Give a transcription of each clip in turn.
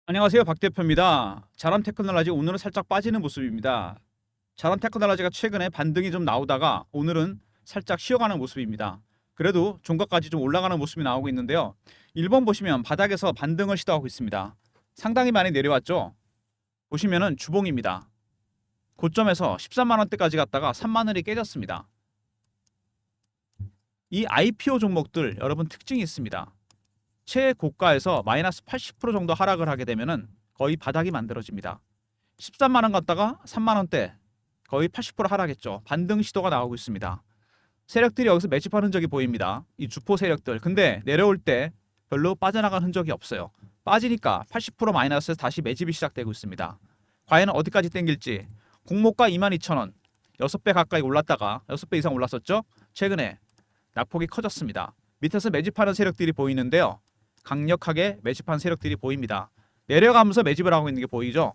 안녕하세요. 박 대표입니다. 자람 테크놀로지 오늘은 살짝 빠지는 모습입니다. 자람 테크놀로지가 최근에 반등이 좀 나오다가 오늘은 살짝 쉬어가는 모습입니다. 그래도 종가까지 좀 올라가는 모습이 나오고 있는데요. 1번 보시면 바닥에서 반등을 시도하고 있습니다. 상당히 많이 내려왔죠. 보시면은 주봉입니다. 고점에서 13만 원대까지 갔다가 3만 원이 깨졌습니다. 이 IPO 종목들 여러분 특징이 있습니다. 최고가에서 마이너스 80% 정도 하락을 하게 되면은 거의 바닥이 만들어집니다. 13만 원 갔다가 3만 원대 거의 80% 하락했죠. 반등 시도가 나오고 있습니다. 세력들이 여기서 매집하는 흔적이 보입니다. 이 주포 세력들. 근데 내려올 때 별로 빠져나간 흔적이 없어요. 빠지니까 80% 마이너스에서 다시 매집이 시작되고 있습니다. 과연 어디까지 땡길지. 공모가 22,000원. 6배 가까이 올랐다가 6배 이상 올랐었죠. 최근에 낙폭이 커졌습니다. 밑에서 매집하는 세력들이 보이는데요. 강력하게 매집한 세력들이 보입니다. 내려가면서 매집을 하고 있는 게 보이죠?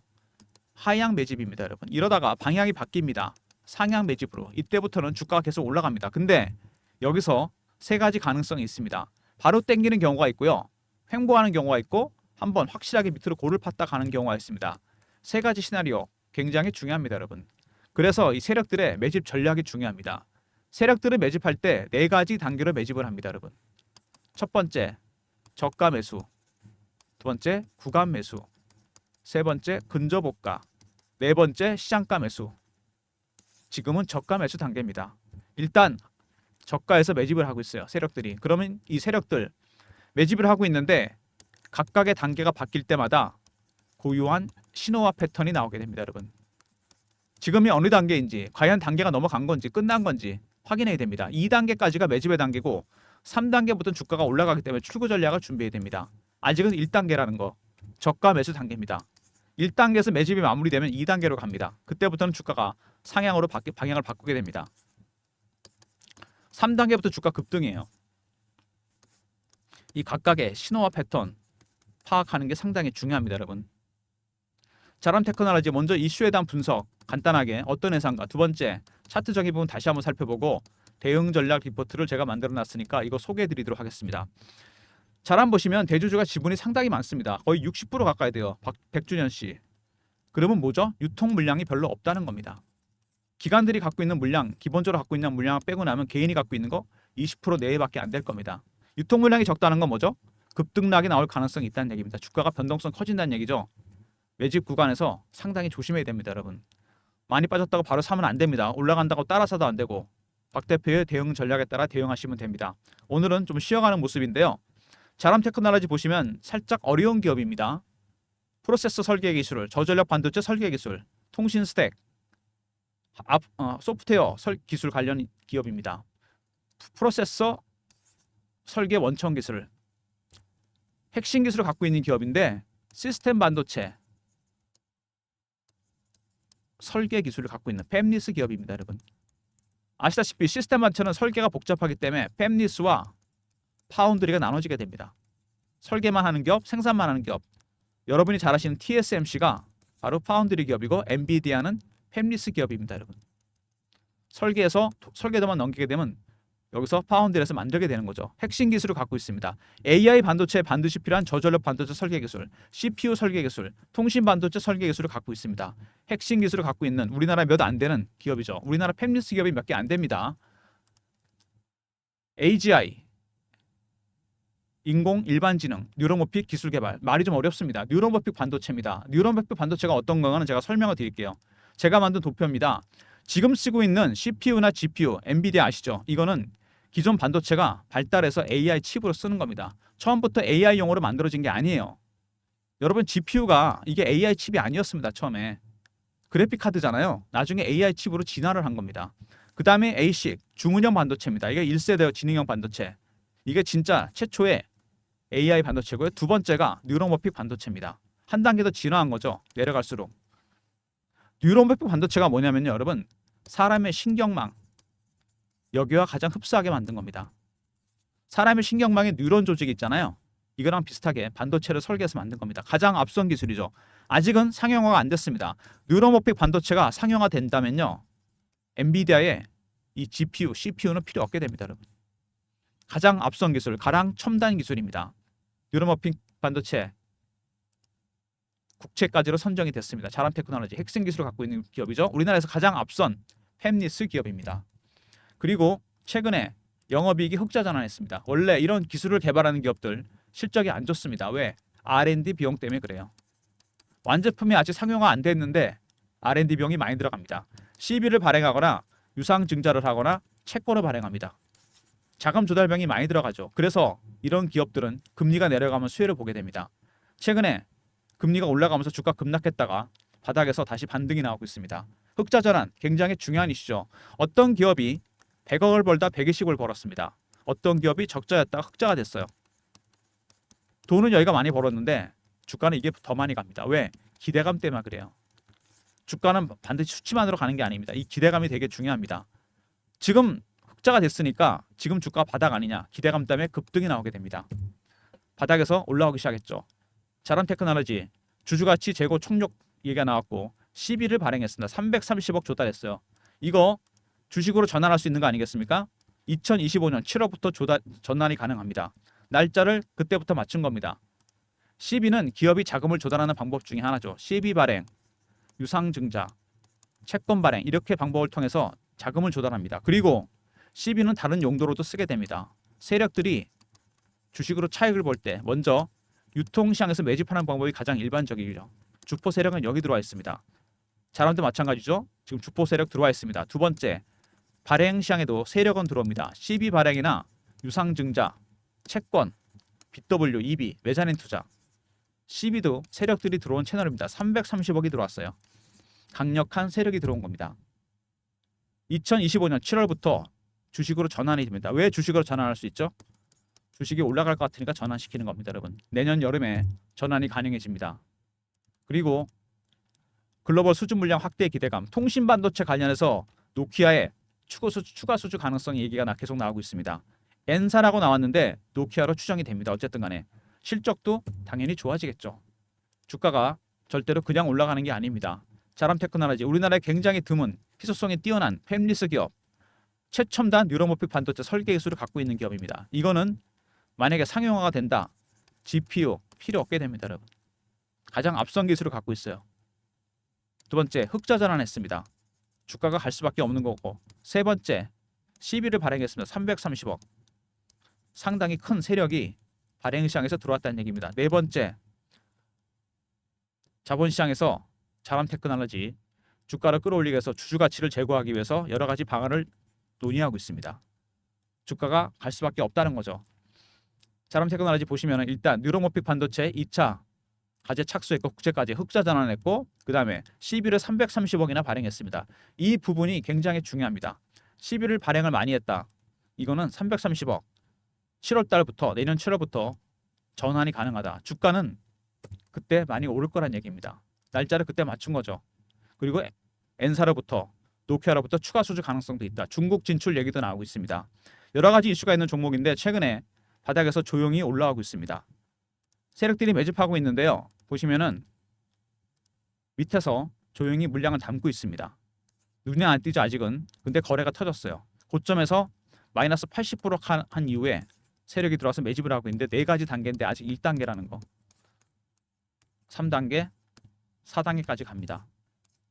하향 매집입니다, 여러분. 이러다가 방향이 바뀝니다. 상향 매집으로. 이때부터는 주가가 계속 올라갑니다. 근데 여기서 세 가지 가능성이 있습니다. 바로 땡기는 경우가 있고요. 횡보하는 경우가 있고 한번 확실하게 밑으로 고를 팠다 가는 경우가 있습니다. 세 가지 시나리오 굉장히 중요합니다, 여러분. 그래서 이 세력들의 매집 전략이 중요합니다. 세력들을 매집할 때 네 가지 단계로 매집을 합니다, 여러분. 첫 번째, 저가 매수. 두 번째, 구간 매수. 세 번째, 근저보가. 네 번째, 시장가 매수. 지금은 저가 매수 단계입니다. 일단 저가에서 매집을 하고 있어요. 세력들이. 그러면 이 세력들 매집을 하고 있는데 각각의 단계가 바뀔 때마다 고유한 신호와 패턴이 나오게 됩니다, 여러분. 지금이 어느 단계인지, 과연 단계가 넘어간 건지, 끝난 건지 확인해야 됩니다. 2단계까지가 매집의 단계고 3단계부터는 주가가 올라가기 때문에 출구 전략을 준비해야 됩니다. 아직은 1단계라는 거. 저가 매수 단계입니다. 1단계에서 매집이 마무리되면 2단계로 갑니다. 그때부터는 주가가 상향으로 방향을 바꾸게 됩니다. 3단계부터 주가 급등이에요. 이 각각의 신호와 패턴 파악하는 게 상당히 중요합니다, 여러분. 자람 테크놀로지 먼저 이슈에 대한 분석 간단하게 어떤 회사인가. 두 번째, 차트적인 부분 다시 한번 살펴보고 대응 전략 리포트를 제가 만들어 놨으니까 이거 소개해 드리도록 하겠습니다. 자람 보시면 대주주가 지분이 상당히 많습니다. 거의 60% 가까이 돼요. 백준현 씨. 그러면 뭐죠? 유통 물량이 별로 없다는 겁니다. 기관들이 갖고 있는 물량, 기본적으로 갖고 있는 물량을 빼고 나면 개인이 갖고 있는 거 20% 내외밖에 안 될 겁니다. 유통 물량이 적다는 건 뭐죠? 급등락이 나올 가능성이 있다는 얘기입니다. 주가가 변동성 커진다는 얘기죠. 매집 구간에서 상당히 조심해야 됩니다, 여러분. 많이 빠졌다고 바로 사면 안 됩니다. 올라간다고 따라 사도 안 되고 박 대표의 대응 전략에 따라 대응하시면 됩니다. 오늘은 좀 쉬어가는 모습인데요. 자람 테크놀로지 보시면 살짝 어려운 기업입니다. 프로세서 설계 기술, 저전력 반도체 설계 기술, 통신 스택, 소프트웨어 기술 관련 기업입니다. 프로세서 설계 원천 기술, 핵심 기술을 갖고 있는 기업인데 시스템 반도체 설계 기술을 갖고 있는 팹리스 기업입니다, 여러분. 아시다시피 시스템 반도체는 설계가 복잡하기 때문에 팹리스와 파운드리가 나눠지게 됩니다. 설계만 하는 기업, 생산만 하는 기업. 여러분이 잘 아시는 TSMC가 바로 파운드리 기업이고 엔비디아는 팹리스 기업입니다, 여러분. 설계도만 넘기게 되면 여기서 파운드리에서 만들게 되는 거죠. 핵심 기술을 갖고 있습니다. AI 반도체에 반드시 필요한 저전력 반도체 설계 기술, CPU 설계 기술, 통신 반도체 설계 기술을 갖고 있습니다. 핵심 기술을 갖고 있는 우리나라 몇 안 되는 기업이죠. 우리나라 팹리스 기업이 몇 개 안 됩니다. AGI 인공 일반지능, 뉴로모픽 기술 개발. 말이 좀 어렵습니다. 뉴로모픽 반도체입니다. 뉴로모픽 반도체가 어떤 건가는 제가 설명을 드릴게요. 제가 만든 도표입니다. 지금 쓰고 있는 CPU나 GPU, 엔비디아 아시죠? 이거는 기존 반도체가 발달해서 AI 칩으로 쓰는 겁니다. 처음부터 AI용으로 만들어진 게 아니에요. 여러분 GPU가 이게 AI 칩이 아니었습니다. 처음에. 그래픽 카드잖아요. 나중에 AI 칩으로 진화를 한 겁니다. 그 다음에 ASIC, 중은형 반도체입니다. 이게 1세대 지능형 반도체. 이게 진짜 최초의 AI 반도체고요. 두 번째가 뉴로모픽 반도체입니다. 한 단계 더 진화한 거죠. 내려갈수록. 뉴로모픽 반도체가 뭐냐면요, 여러분. 사람의 신경망, 여기와 가장 흡사하게 만든 겁니다. 사람의 신경망에 뉴런 조직이 있잖아요. 이거랑 비슷하게 반도체를 설계해서 만든 겁니다. 가장 앞선 기술이죠. 아직은 상용화가 안 됐습니다. 뉴로모픽 반도체가 상용화 된다면요. 엔비디아의 이 GPU, CPU는 필요 없게 됩니다, 여러분. 가장 앞선 기술, 가장 첨단 기술입니다. 뉴로모픽 반도체 국채까지로 선정이 됐습니다. 자람 테크놀로지 핵심 기술을 갖고 있는 기업이죠. 우리나라에서 가장 앞선 팹리스 기업입니다. 그리고 최근에 영업이익이 흑자 전환했습니다. 원래 이런 기술을 개발하는 기업들 실적이 안 좋습니다. 왜? R&D 비용 때문에 그래요. 완제품이 아직 상용화 안 됐는데 R&D 비용이 많이 들어갑니다. CB를 발행하거나 유상 증자를 하거나 채권을 발행합니다. 자금 조달 비용이 많이 들어가죠. 그래서 이런 기업들은 금리가 내려가면 수혜를 보게 됩니다. 최근에 금리가 올라가면서 주가 급락했다가 바닥에서 다시 반등이 나오고 있습니다. 흑자 전환 굉장히 중요한 이슈죠. 어떤 기업이 100억을 벌다 120억을 벌었습니다. 어떤 기업이 적자였다가 흑자가 됐어요. 돈은 여기가 많이 벌었는데 주가는 이게 더 많이 갑니다. 왜? 기대감 때문에 그래요. 주가는 반드시 수치만으로 가는 게 아닙니다. 이 기대감이 되게 중요합니다. 지금 흑자가 됐으니까 지금 주가 바닥 아니냐, 기대감 때문에 급등이 나오게 됩니다. 바닥에서 올라오기 시작했죠. 자람 테크놀로지 주주가치 재고 총력 얘기가 나왔고 CB를 발행했습니다. 330억 조달했어요. 이거 주식으로 전환할 수 있는 거 아니겠습니까? 2025년 7월부터 전환이 가능합니다. 날짜를 그때부터 맞춘 겁니다. CB는 기업이 자금을 조달하는 방법 중에 하나죠. CB 발행, 유상증자, 채권 발행 이렇게 방법을 통해서 자금을 조달합니다. 그리고 CB는 다른 용도로도 쓰게 됩니다. 세력들이 주식으로 차익을 볼 때 먼저 유통시장에서 매집하는 방법이 가장 일반적이죠. 주포 세력은 여기 들어와 있습니다. 자람도 마찬가지죠. 지금 주포 세력 들어와 있습니다. 두 번째, 발행 시장에도 세력은 들어옵니다. CB 발행이나 유상증자, 채권, BW, EB, 메자닌 투자. CB도 세력들이 들어온 채널입니다. 330억이 들어왔어요. 강력한 세력이 들어온 겁니다. 2025년 7월부터 주식으로 전환이 됩니다. 왜 주식으로 전환할 수 있죠? 주식이 올라갈 것 같으니까 전환시키는 겁니다, 여러분. 내년 여름에 전환이 가능해집니다. 그리고 글로벌 수주 물량 확대 기대감, 통신 반도체 관련해서 노키아의 추가 수주 가능성 얘기가 계속 나오고 있습니다. N사라고 나왔는데 노키아로 추정이 됩니다. 어쨌든 간에 실적도 당연히 좋아지겠죠. 주가가 절대로 그냥 올라가는 게 아닙니다. 자람 테크놀로지 우리나라에 굉장히 드문 희소성이 뛰어난 팹리스 기업, 최첨단 뉴러모픽 반도체 설계 기술을 갖고 있는 기업입니다. 이거는 만약에 상용화가 된다, GPU 필요 없게 됩니다, 여러분. 가장 앞선 기술을 갖고 있어요. 두 번째, 흑자 전환했습니다. 주가가 갈 수밖에 없는 거고. 세 번째, CB를 발행했습니다. 330억. 상당히 큰 세력이 발행 시장에서 들어왔다는 얘기입니다. 네 번째, 자본시장에서 자람 테크놀로지 주가를 끌어올리기 위해서 주주 가치를 제고하기 위해서 여러 가지 방안을 논의하고 있습니다. 주가가 갈 수밖에 없다는 거죠. 자람 테크놀로지 보시면 일단 뉴러모픽 반도체 2차 가제 착수했고 국채까지 흑자 전환했고 그 다음에 CB를 330억이나 발행했습니다. 이 부분이 굉장히 중요합니다. CB를 발행을 많이 했다. 이거는 330억 7월 달부터 내년 7월부터 전환이 가능하다. 주가는 그때 많이 오를 거란 얘기입니다. 날짜를 그때 맞춘 거죠. 그리고 N사로부터 노키아로부터 추가 수주 가능성도 있다. 중국 진출 얘기도 나오고 있습니다. 여러 가지 이슈가 있는 종목인데 최근에 바닥에서 조용히 올라가고 있습니다. 세력들이 매집하고 있는데요. 보시면은 밑에서 조용히 물량을 담고 있습니다. 눈에 안 띄죠 아직은. 근데 거래가 터졌어요. 고점에서 마이너스 80%한 이후에 세력이 들어와서 매집을 하고 있는데 네 가지 단계인데 아직 1단계라는 거. 3단계, 4단계까지 갑니다.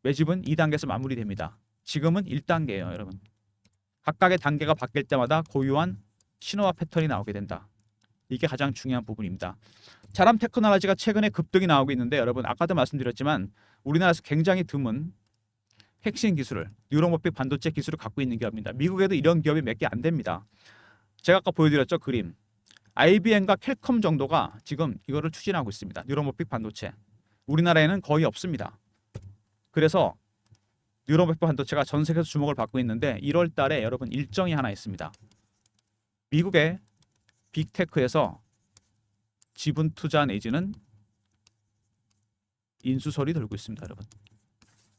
매집은 2단계에서 마무리됩니다. 지금은 1단계예요, 여러분. 각각의 단계가 바뀔 때마다 고유한 신호와 패턴이 나오게 된다. 이게 가장 중요한 부분입니다. 자람 테크놀로지가 최근에 급등이 나오고 있는데 여러분 아까도 말씀드렸지만 우리나라에서 굉장히 드문 핵심 기술을 뉴러모픽 반도체 기술을 갖고 있는 기업입니다. 미국에도 이런 기업이 몇 개 안 됩니다. 제가 아까 보여드렸죠 그림. IBM과 캘컴 정도가 지금 이거를 추진하고 있습니다. 뉴러모픽 반도체. 우리나라에는 거의 없습니다. 그래서 뉴러모픽 반도체가 전 세계에서 주목을 받고 있는데 1월 달에 여러분 일정이 하나 있습니다. 미국의 빅테크에서 지분 투자 내지는 인수설이 돌고 있습니다, 여러분.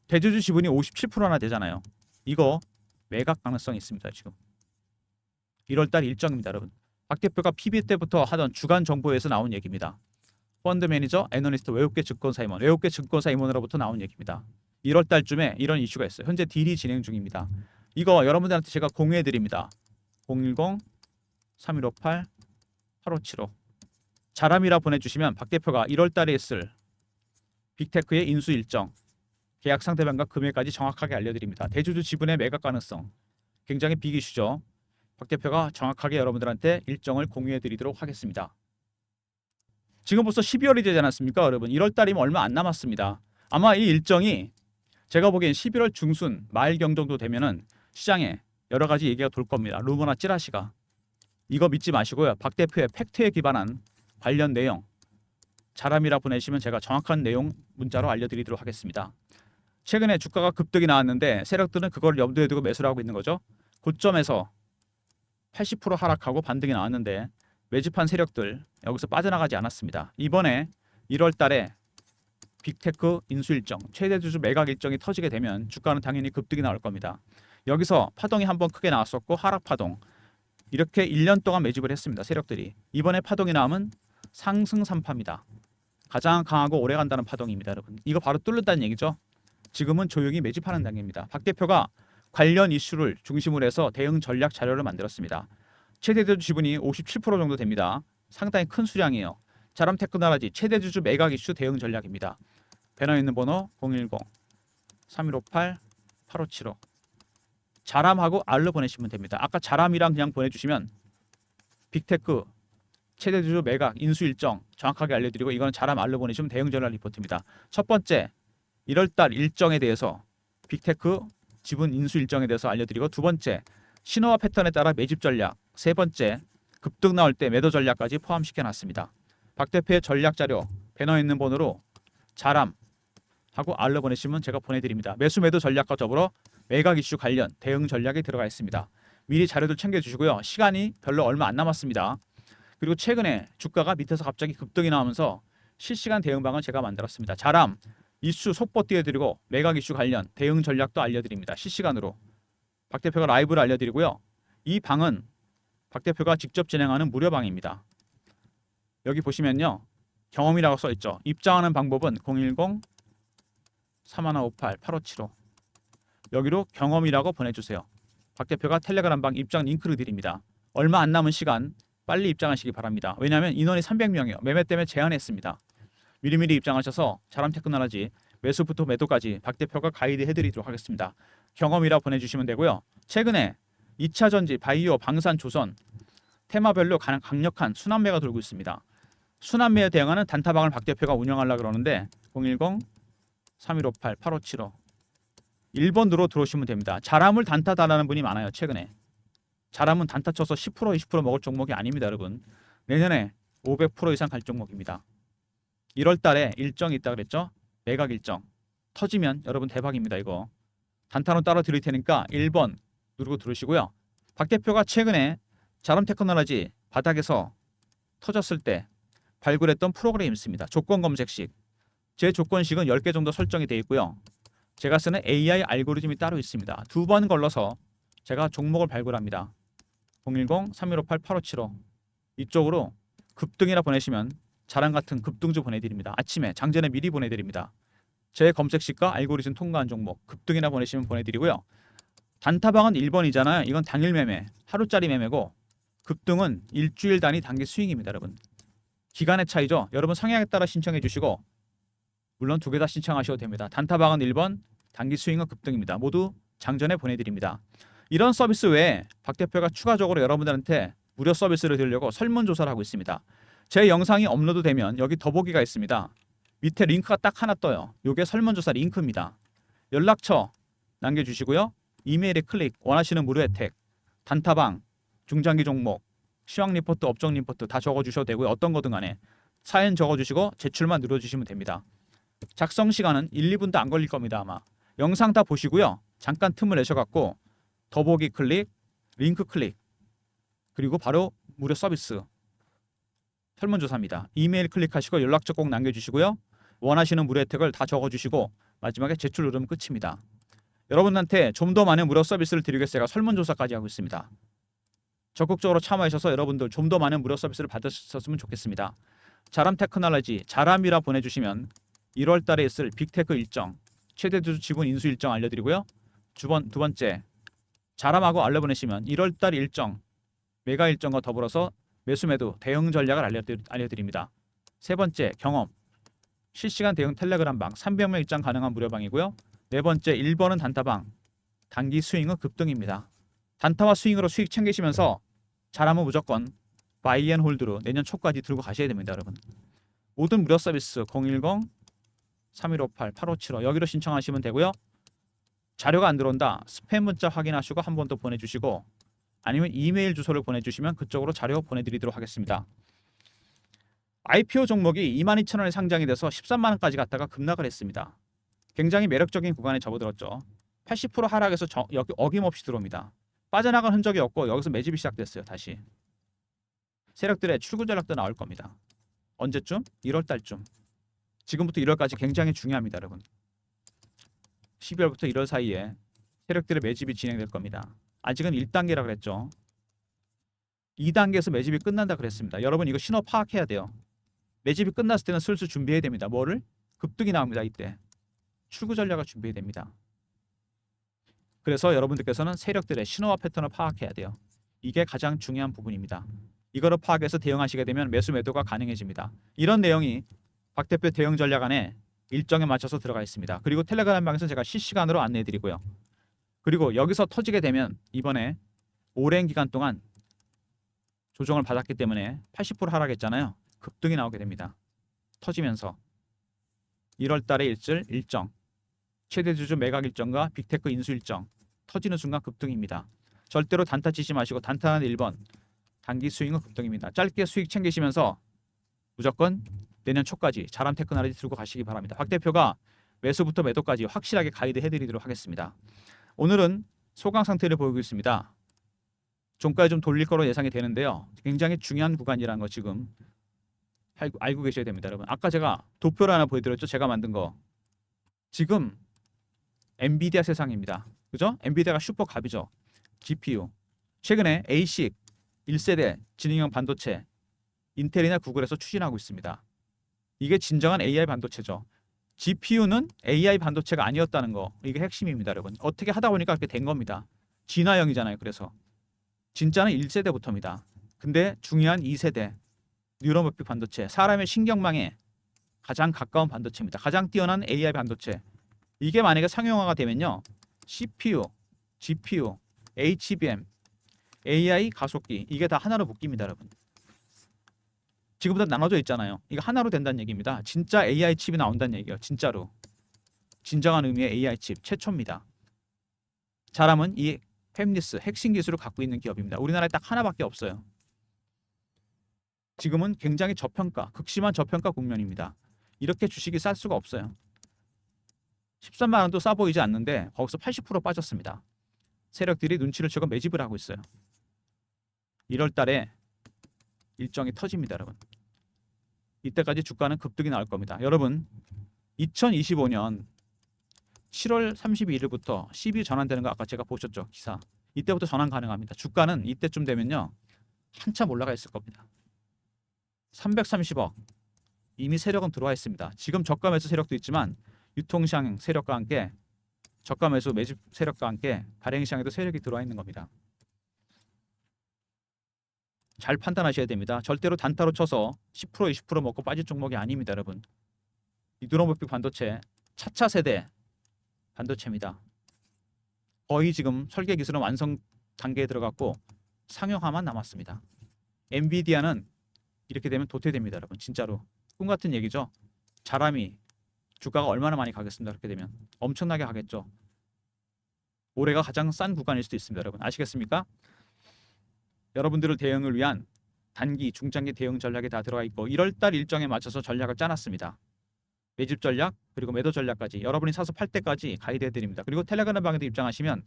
대주주 지분이 57%나 되잖아요. 이거 매각 가능성이 있습니다, 지금. 1월 달 일정입니다, 여러분. 박 대표가 PB 때부터 하던 주간 정보에서 나온 얘기입니다. 펀드 매니저, 애널리스트, 외국계 증권사 임원, 외국계 증권사 임원으로부터 나온 얘기입니다. 1월 달쯤에 이런 이슈가 있어요. 현재 딜이 진행 중입니다. 이거 여러분들한테 제가 공유해 드립니다. 010-3158-8575 자람이라 보내주시면 박 대표가 1월 달에 있을 빅테크의 인수 일정, 계약 상대방과 금액까지 정확하게 알려드립니다. 대주주 지분의 매각 가능성 굉장히 빅 이슈죠. 박 대표가 정확하게 여러분들한테 일정을 공유해드리도록 하겠습니다. 지금 벌써 12월이 되지 않았습니까, 여러분? 1월 달이면 얼마 안 남았습니다. 아마 이 일정이 제가 보기엔 11월 중순 말경 정도 되면은 시장에 여러 가지 얘기가 돌 겁니다. 루머나 찌라시가. 이거 믿지 마시고요. 박 대표의 팩트에 기반한 관련 내용 자람이라 보내시면 제가 정확한 내용 문자로 알려드리도록 하겠습니다. 최근에 주가가 급등이 나왔는데 세력들은 그걸 염두에 두고 매수를 하고 있는 거죠. 고점에서 80% 하락하고 반등이 나왔는데 매집한 세력들 여기서 빠져나가지 않았습니다. 이번에 1월 달에 빅테크 인수 일정, 최대 주주 매각 일정이 터지게 되면 주가는 당연히 급등이 나올 겁니다. 여기서 파동이 한번 크게 나왔었고 하락 파동 이렇게 1년 동안 매집을 했습니다. 세력들이. 이번에 파동이 나오면 상승 3파입니다. 가장 강하고 오래간다는 파동입니다. 여러분. 이거 바로 뚫는다는 얘기죠. 지금은 조용히 매집하는 단계입니다. 박 대표가 관련 이슈를 중심으로 해서 대응 전략 자료를 만들었습니다. 최대 주주 지분이 57% 정도 됩니다. 상당히 큰 수량이에요. 자람 테크놀로지 최대 주주 매각 이슈 대응 전략입니다. 배너에 있는 번호 010-3158-8575 자람하고 R로 보내시면 됩니다. 아까 자람이랑 그냥 보내주시면 빅테크 최대 주주 매각 인수 일정 정확하게 알려드리고 이거는 자람 R로 보내시면 대응 전략 리포트입니다. 첫 번째 1월달 일정에 대해서 빅테크 지분 인수 일정에 대해서 알려드리고 두 번째 신호와 패턴에 따라 매집 전략 세 번째 급등 나올 때 매도 전략까지 포함시켜 놨습니다. 박 대표의 전략 자료 배너에 있는 번호로 자람 하고 R로 보내시면 제가 보내드립니다. 매수 매도 전략과 더불어 매각 이슈 관련 대응 전략이 들어가 있습니다. 미리 자료들 챙겨주시고요. 시간이 별로 얼마 안 남았습니다. 그리고 최근에 주가가 밑에서 갑자기 급등이 나오면서 실시간 대응방을 제가 만들었습니다. 자람 이슈 속보 띄워드리고 매각 이슈 관련 대응 전략도 알려드립니다. 실시간으로 박 대표가 라이브를 알려드리고요. 이 방은 박 대표가 직접 진행하는 무료 방입니다. 여기 보시면요. 경험이라고 써있죠. 입장하는 방법은 010-3158-8575 여기로 경험이라고 보내주세요. 박 대표가 텔레그램 방 입장 링크를 드립니다. 얼마 안 남은 시간 빨리 입장하시기 바랍니다. 왜냐하면 인원이 300명이요. 매매 때문에 제한했습니다. 미리미리 입장하셔서 자람 테크놀로지 매수부터 매도까지 박 대표가 가이드 해드리도록 하겠습니다. 경험이라 보내주시면 되고요. 최근에 2차 전지, 바이오, 방산, 조선 테마별로 가장 강력한 순환매가 돌고 있습니다. 순환매에 대응하는 단타방을 박 대표가 운영하려고 그러는데 010-3158-8575 1번으로 들어오시면 됩니다. 자람을 단타 달라는 분이 많아요. 최근에. 자람은 단타 쳐서 10% 20% 먹을 종목이 아닙니다. 여러분. 내년에 500% 이상 갈 종목입니다. 1월 달에 일정이 있다 그랬죠? 매각 일정. 터지면 여러분 대박입니다. 이거. 단타로 따로 드릴 테니까 1번 누르고 들으시고요. 박 대표가 최근에 자람 테크놀로지 바닥에서 터졌을 때 발굴했던 프로그램이 있습니다. 조건 검색식. 제 조건식은 10개 정도 설정이 되어 있고요. 제가 쓰는 AI 알고리즘이 따로 있습니다. 두 번 걸러서 제가 종목을 발굴합니다. 010-3158-8575 이쪽으로 급등이라 보내시면 자랑 같은 급등주 보내드립니다. 아침에 장전에 미리 보내드립니다. 제 검색식과 알고리즘 통과한 종목 급등이라 보내시면 보내드리고요. 단타방은 1번이잖아요. 이건 당일 매매, 하루짜리 매매고 급등은 일주일 단위 단기 스윙입니다. 여러분. 기간의 차이죠. 여러분 성향에 따라 신청해 주시고 물론 두 개 다 신청하셔도 됩니다. 단타방은 1번, 단기 스윙은 급등입니다. 모두 장전에 보내드립니다. 이런 서비스 외에 박 대표가 추가적으로 여러분들한테 무료 서비스를 드리려고 설문조사를 하고 있습니다. 제 영상이 업로드되면 여기 더보기가 있습니다. 밑에 링크가 딱 하나 떠요. 이게 설문조사 링크입니다. 연락처 남겨주시고요. 이메일에 클릭, 원하시는 무료 혜택, 단타방, 중장기 종목, 시황 리포트, 업종 리포트 다 적어주셔도 되고요. 어떤 거든 간에 사연 적어주시고 제출만 눌러주시면 됩니다. 작성 시간은 1, 2분도 안 걸릴 겁니다. 아마 영상 다 보시고요. 잠깐 틈을 내셔갖고 더보기 클릭, 링크 클릭 그리고 바로 무료 서비스 설문조사입니다. 이메일 클릭하시고 연락처 꼭 남겨주시고요. 원하시는 무료 혜택을 다 적어주시고 마지막에 제출 누르면 끝입니다. 여러분한테 좀 더 많은 무료 서비스를 드리기 위해서 제가 설문조사까지 하고 있습니다. 적극적으로 참여하셔서 여러분들 좀 더 많은 무료 서비스를 받으셨으면 좋겠습니다. 자람 테크놀로지 자람이라 보내주시면 1월 달에 있을 빅테크 일정 최대 주주 지분 인수 일정 알려드리고요. 두 번째 자람하고 알려 보내시면 1월 달 일정 매각 일정과 더불어서 매수 매도 대응 전략을 알려드립니다. 세 번째 경험 실시간 대응 텔레그램방 300명 입장 가능한 무료방이고요. 네 번째 1번은 단타방. 단기 스윙은 급등입니다. 단타와 스윙으로 수익 챙기시면서 잘하면 무조건 바이 앤 홀드로 내년 초까지 들고 가셔야 됩니다, 여러분. 모든 무료 서비스 010-3158-8575 여기로 신청하시면 되고요. 자료가 안 들어온다. 스팸 문자 확인하시고 한 번 더 보내주시고 아니면 이메일 주소를 보내주시면 그쪽으로 자료 보내드리도록 하겠습니다. IPO 종목이 22,000원에 상장이 돼서 13만원까지 갔다가 급락을 했습니다. 굉장히 매력적인 구간에 접어들었죠. 80% 하락해서 여기 어김없이 들어옵니다. 빠져나간 흔적이 없고 여기서 매집이 시작됐어요. 다시 세력들의 출구 전략도 나올 겁니다. 언제쯤? 1월 달쯤. 지금부터 1월까지 굉장히 중요합니다, 여러분. 12월부터 1월 사이에 세력들의 매집이 진행될 겁니다. 아직은 1단계라 그랬죠. 2단계에서 매집이 끝난다 그랬습니다. 여러분 이거 신호 파악해야 돼요. 매집이 끝났을 때는 슬슬 준비해야 됩니다. 뭐를? 급등이 나옵니다. 이때 출구 전략을 준비해야 됩니다. 그래서 여러분들께서는 세력들의 신호와 패턴을 파악해야 돼요. 이게 가장 중요한 부분입니다. 이거를 파악해서 대응하시게 되면 매수 매도가 가능해집니다. 이런 내용이 박 대표 대응 전략 안에 일정에 맞춰서 들어가 있습니다. 그리고 텔레그램 방에서 제가 실시간으로 안내해 드리고요. 그리고 여기서 터지게 되면 이번에 오랜 기간 동안 조정을 받았기 때문에 80% 하락했잖아요. 급등이 나오게 됩니다. 터지면서 1월 달에 일정 최대 주주 매각 일정과 빅테크 인수 일정 터지는 순간 급등입니다. 절대로 단타 치지 마시고 단타는 1번 단기 스윙은 급등입니다. 짧게 수익 챙기시면서 무조건 내년 초까지 자람 테크놀로지 들고 가시기 바랍니다. 박 대표가 매수부터 매도까지 확실하게 가이드 해드리도록 하겠습니다. 오늘은 소강 상태를 보이고 있습니다. 종가에 좀 돌릴 거로 예상이 되는데요. 굉장히 중요한 구간이라는 거 지금 알고 계셔야 됩니다, 여러분. 아까 제가 도표를 하나 보여드렸죠. 제가 만든 거. 지금 엔비디아 세상입니다. 그죠? 엔비디아가 슈퍼갑이죠. GPU. 최근에 ASIC 1세대 지능형 반도체 인텔이나 구글에서 추진하고 있습니다. 이게 진정한 AI 반도체죠. GPU는 AI 반도체가 아니었다는 거. 이게 핵심입니다, 여러분. 어떻게 하다 보니까 그렇게 된 겁니다. 진화형이잖아요. 그래서 진짜는 1세대부터입니다. 근데 중요한 2세대 뉴런머픽 반도체, 사람의 신경망에 가장 가까운 반도체입니다. 가장 뛰어난 AI 반도체. 이게 만약에 상용화가 되면요. CPU, GPU, HBM, AI 가속기 이게 다 하나로 묶입니다, 여러분. 지금부터 나눠져 있잖아요. 이거 하나로 된다는 얘기입니다. 진짜 AI 칩이 나온다는 얘기예요. 진짜로. 진정한 의미의 AI 칩 최초입니다. 자람은 이 팹리스 핵심 기술을 갖고 있는 기업입니다. 우리나라에 딱 하나밖에 없어요. 지금은 굉장히 저평가, 극심한 저평가 국면입니다. 이렇게 주식이 쌀 수가 없어요. 13만 원도 싸 보이지 않는데 거기서 80% 빠졌습니다. 세력들이 눈치를 채고 매집을 하고 있어요. 1월 달에 일정이 터집니다, 여러분. 이때까지 주가는 급등이 나올 겁니다. 여러분, 2025년 7월 32일부터 12 전환되는 거 아까 제가 보셨죠? 기사. 이때부터 전환 가능합니다. 주가는 이때쯤 되면요. 한참 올라가 있을 겁니다. 330억. 이미 세력은 들어와 있습니다. 지금 저가 매수 세력도 있지만 유통시장 세력과 함께 저가 매수 매집 세력과 함께 발행시장에도 세력이 들어와 있는 겁니다. 잘 판단하셔야 됩니다. 절대로 단타로 쳐서 10% 20% 먹고 빠질 종목이 아닙니다, 여러분. 이 뉴런머픽 반도체 차차 세대 반도체입니다. 거의 지금 설계 기술은 완성 단계에 들어갔고 상용화만 남았습니다. 엔비디아는 이렇게 되면 도태됩니다, 여러분. 진짜로 꿈 같은 얘기죠. 자람이 주가가 얼마나 많이 가겠습니다. 그렇게 되면 엄청나게 가겠죠. 올해가 가장 싼 구간일 수도 있습니다, 여러분. 아시겠습니까? 여러분들을 대응을 위한 단기, 중장기 대응 전략이 다 들어가 있고 1월달 일정에 맞춰서 전략을 짜놨습니다. 매집 전략 그리고 매도 전략까지 여러분이 사서 팔 때까지 가이드 해드립니다. 그리고 텔레그램 방에도 입장하시면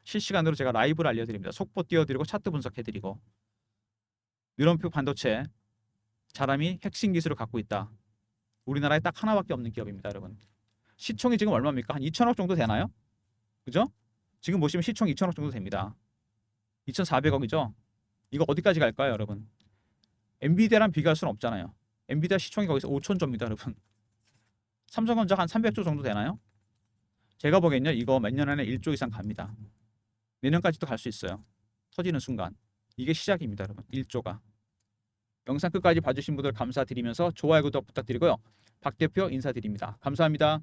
실시간으로 제가 라이브를 알려드립니다. 속보 띄워드리고 차트 분석해드리고 뉴런머픽 반도체 자람이 핵심 기술을 갖고 있다. 우리나라에 딱 하나밖에 없는 기업입니다, 여러분. 시총이 지금 얼마입니까? 한 2천억 정도 되나요? 그죠? 지금 보시면 시총 2천억 정도 됩니다. 2,400억이죠? 이거 어디까지 갈까요, 여러분? 엔비디아랑 비교할 수는 없잖아요. 엔비디아 시총이 거기서 5천조입니다, 여러분. 삼성전자 한 300조 정도 되나요? 제가 보기엔요, 이거 몇 년 안에 1조 이상 갑니다. 내년까지도 갈 수 있어요. 터지는 순간. 이게 시작입니다, 여러분. 1조가. 영상 끝까지 봐주신 분들 감사드리면서 좋아요 구독 부탁드리고요. 박 대표 인사드립니다. 감사합니다.